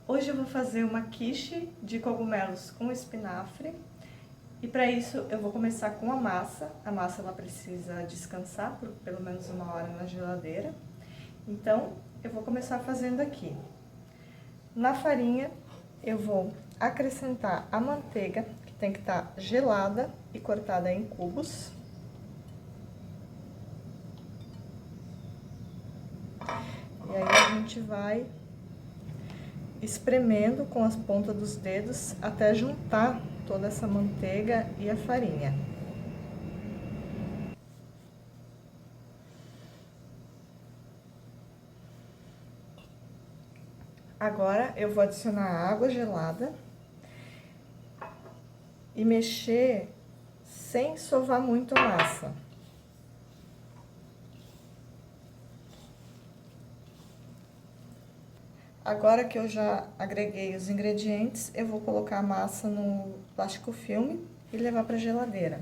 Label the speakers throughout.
Speaker 1: Hoje eu vou fazer uma quiche de cogumelos com espinafre. E para isso eu vou começar com a massa. A massa ela precisa descansar por pelo menos 1 hora na geladeira. Então eu vou começar fazendo aqui. Na farinha eu vou acrescentar a manteiga, que tem que estar gelada e cortada em cubos. E aí a gente vai espremendo com as pontas dos dedos até juntar toda essa manteiga e a farinha. Agora eu vou adicionar água gelada e mexer sem sovar muito a massa. Agora que eu já agreguei os ingredientes, eu vou colocar a massa no plástico filme e levar para a geladeira.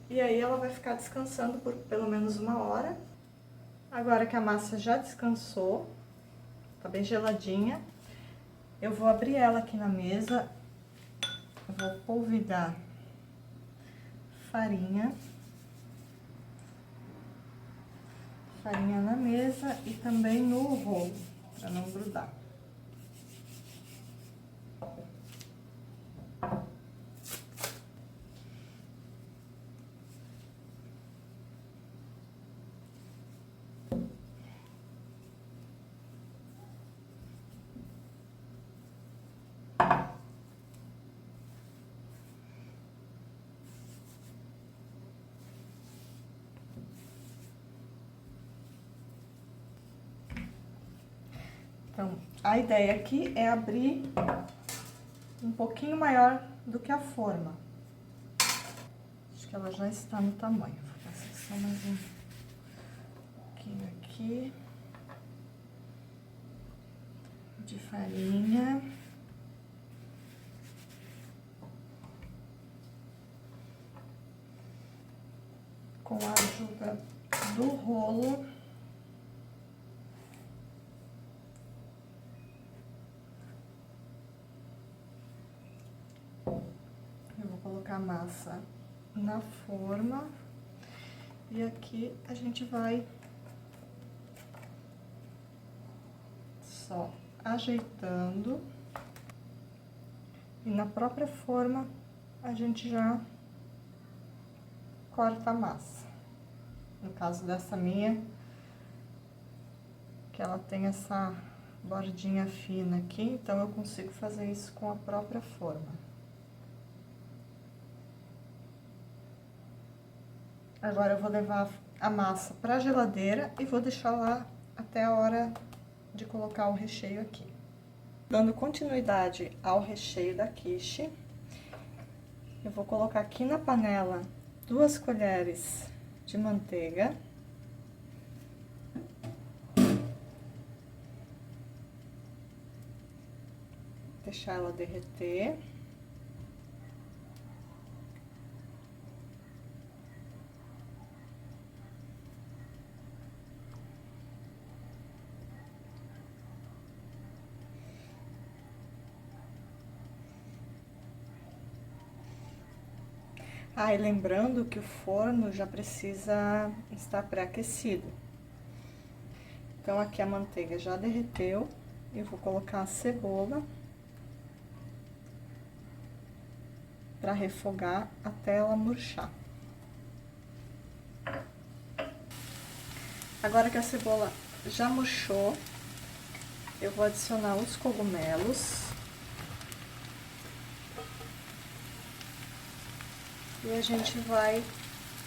Speaker 1: E aí ela vai ficar descansando por pelo menos 1 hora. Agora que a massa já descansou, tá bem geladinha, eu vou abrir ela aqui na mesa, eu vou polvilhar farinha na mesa e também no rolo, para não grudar. Então, a ideia aqui é abrir um pouquinho maior do que a forma. Acho que ela já está no tamanho. Vou passar só mais um pouquinho aqui de farinha. Com a ajuda do rolo. Eu vou colocar a massa na forma e aqui a gente vai só ajeitando e na própria forma a gente já corta a massa. No caso dessa minha, que ela tem essa bordinha fina aqui, então eu consigo fazer isso com a própria forma. Agora eu vou levar a massa para a geladeira e vou deixar lá até a hora de colocar o recheio aqui. Dando continuidade ao recheio da quiche, eu vou colocar aqui na panela 2 colheres de manteiga. Deixar ela derreter. Ah, e lembrando que o forno já precisa estar pré-aquecido. Então, aqui a manteiga já derreteu, eu vou colocar a cebola para refogar até ela murchar. Agora que a cebola já murchou, eu vou adicionar os cogumelos. E a gente vai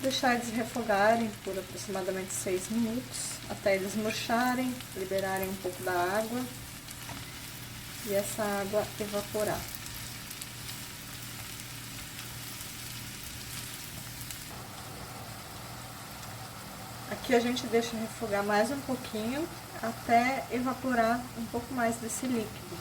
Speaker 1: deixar eles refogarem por aproximadamente 6 minutos, até eles murcharem, liberarem um pouco da água e essa água evaporar. Aqui a gente deixa refogar mais um pouquinho, até evaporar um pouco mais desse líquido.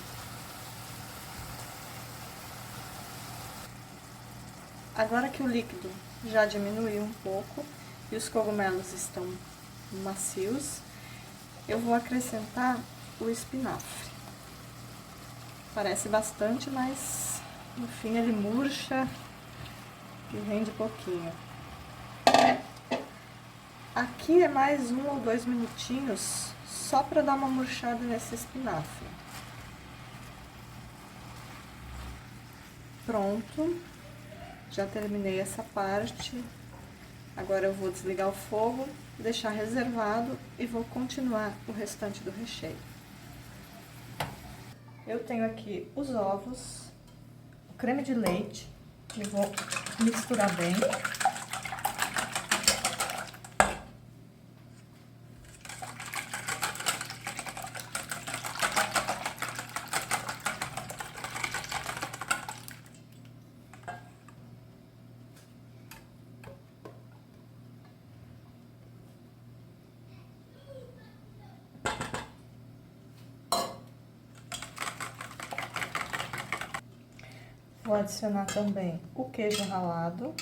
Speaker 1: Agora que o líquido já diminuiu um pouco e os cogumelos estão macios, eu vou acrescentar o espinafre. Parece bastante, mas no fim ele murcha e rende pouquinho. Aqui é mais 1 ou 2 minutinhos, só para dar uma murchada nesse espinafre. Pronto, já terminei essa parte. Agora eu vou desligar o fogo, deixar reservado e vou continuar o restante do recheio. Eu tenho aqui os ovos, o creme de leite, e vou misturar bem. Vou adicionar também o queijo ralado.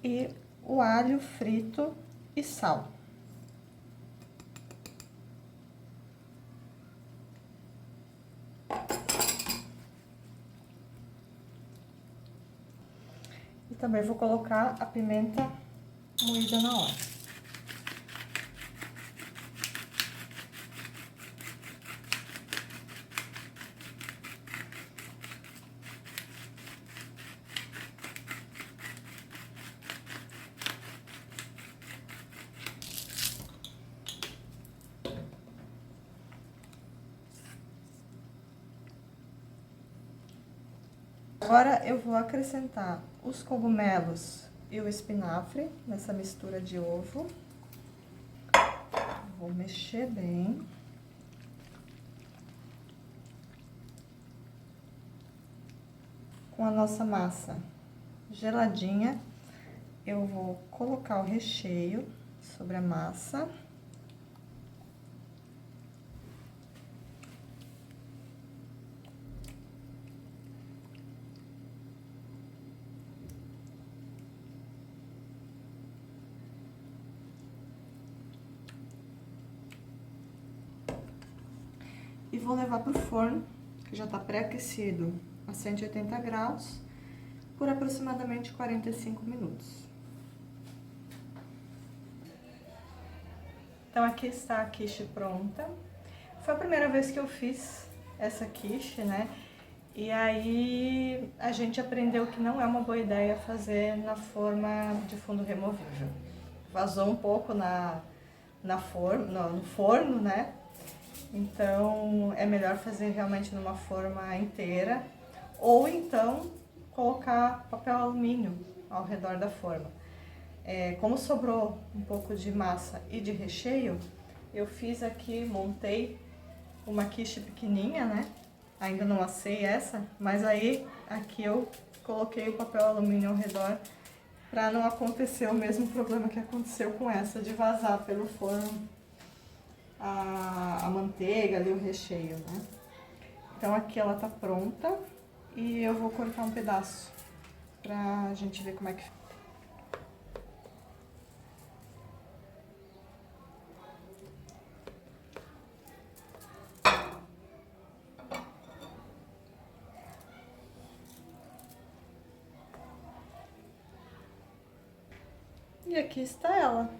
Speaker 1: E o alho frito e sal. E também vou colocar a pimenta moída na hora. Agora eu vou acrescentar os cogumelos e o espinafre nessa mistura de ovo. Vou mexer bem. Com a nossa massa geladinha, eu vou colocar o recheio sobre a massa. E vou levar para o forno, que já está pré-aquecido a 180 graus, por aproximadamente 45 minutos. Então, aqui está a quiche pronta. Foi a primeira vez que eu fiz essa quiche, né? E aí, a gente aprendeu que não é uma boa ideia fazer na forma de fundo removível. Vazou um pouco no forno, né? Então, é melhor fazer realmente numa forma inteira, ou então colocar papel alumínio ao redor da forma. Como sobrou um pouco de massa e de recheio, eu fiz aqui, montei uma quiche pequenininha, né? Ainda não assei essa, mas aí aqui eu coloquei o papel alumínio ao redor para não acontecer o mesmo problema que aconteceu com essa, de vazar pelo forno a manteiga ali, o recheio, né? Então aqui ela tá pronta e eu vou cortar um pedaço pra gente ver como é que fica. E aqui está ela,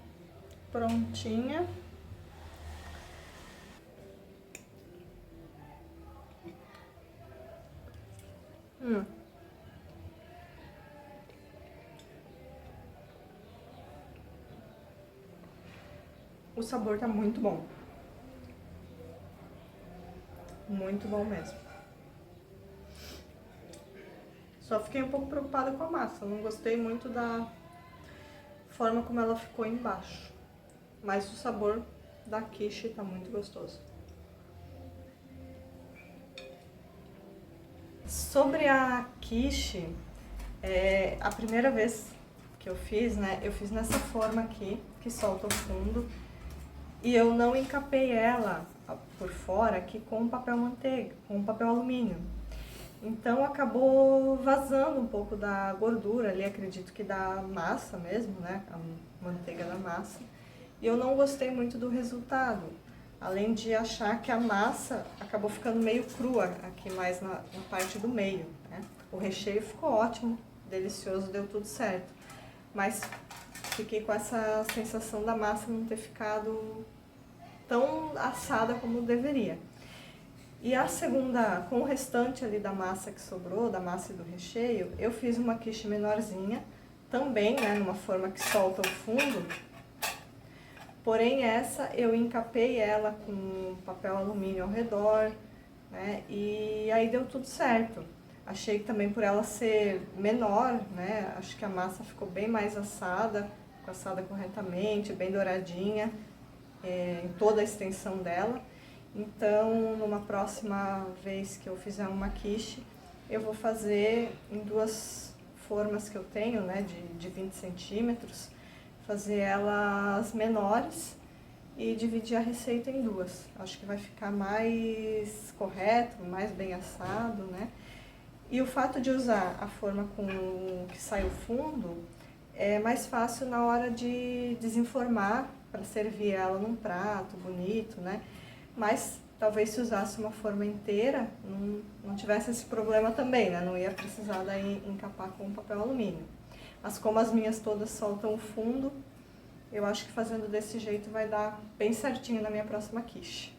Speaker 1: prontinha. O sabor tá muito bom. Muito bom mesmo. Só fiquei um pouco preocupada com a massa, não gostei muito da forma como ela ficou embaixo. Mas o sabor da quiche tá muito gostoso. Sobre a quiche, a primeira vez que eu fiz, né, eu fiz nessa forma aqui, que solta o fundo. E eu não encapei ela por fora aqui com papel manteiga, com papel alumínio. Então acabou vazando um pouco da gordura ali, acredito que da massa mesmo, né? A manteiga da massa. E eu não gostei muito do resultado. Além de achar que a massa acabou ficando meio crua aqui mais na parte do meio, né? O recheio ficou ótimo, delicioso, deu tudo certo. Mas fiquei com essa sensação da massa não ter ficado tão assada como deveria. E a segunda, com o restante ali da massa que sobrou, da massa e do recheio, eu fiz uma quiche menorzinha, também, né, numa forma que solta o fundo. Porém, essa eu encapei ela com papel alumínio ao redor, né, e aí deu tudo certo. Achei que também por ela ser menor, né, acho que a massa ficou bem mais assada corretamente, bem douradinha, em toda a extensão dela. Então, numa próxima vez que eu fizer uma quiche, eu vou fazer em duas formas que eu tenho, né, de 20 centímetros, fazer elas menores e dividir a receita em duas. Acho que vai ficar mais correto, mais bem assado, né? E o fato de usar a forma com que sai o fundo é mais fácil na hora de desenformar para servir ela num prato bonito, né? Mas talvez se usasse uma forma inteira, não tivesse esse problema também, né? Não ia precisar daí encapar com papel alumínio. Mas como as minhas todas soltam o fundo, eu acho que fazendo desse jeito vai dar bem certinho na minha próxima quiche.